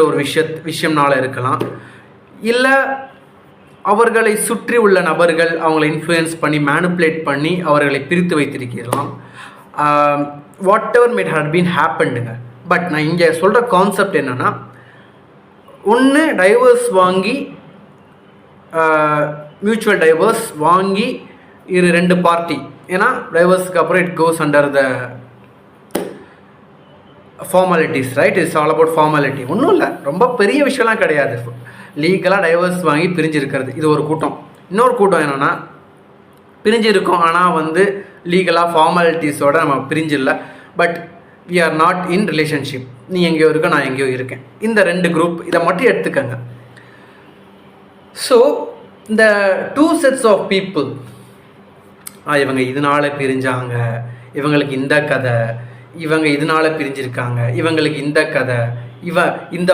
ஒரு விஷயம்னால இருக்கலாம், இல்லை அவர்களை சுற்றி உள்ள நபர்கள் அவங்களை இன்ஃப்ளூயன்ஸ் பண்ணி மேனிப்புலேட் பண்ணி அவர்களை பிரித்து வைத்திருக்கலாம். Whatever might had been ஹேப்பன்டுங்க. பட் நான் இங்கே சொல்கிற கான்செப்ட் என்னென்னா, ஒன்று டைவர்ஸ் வாங்கி மியூச்சுவல் டைவர்ஸ் வாங்கி ரெண்டு பார்ட்டி, ஏன்னா டைவர்ஸுக்கு அப்புறம் it goes under the formalities, right? It's all about formality. ஒன்றும் இல்லை, ரொம்ப பெரிய விஷயம்லாம் கிடையாது. லீகலாக டைவர்ஸ் வாங்கி பிரிஞ்சிருக்கிறது இது ஒரு கூட்டம். இன்னொரு கூட்டம் என்னென்னா, பிரிஞ்சிருக்கோம் ஆனால் லீகலாக ஃபார்மாலிட்டிஸோடு நம்ம பிரிஞ்சில்லை, but we are not in relationship. நீ எங்கேயோ இருக்க, நான் எங்கேயோ இருக்கேன். இந்த ரெண்டு குரூப், இதை மட்டும் எடுத்துக்கங்க. ஸோ இந்த 2 sets ஆஃப் பீப்புள், இவங்க இதனால பிரிஞ்சாங்க, இவங்களுக்கு இந்த கதை, இவங்க இதனால பிரிஞ்சிருக்காங்க, இவங்களுக்கு இந்த கதை, இந்த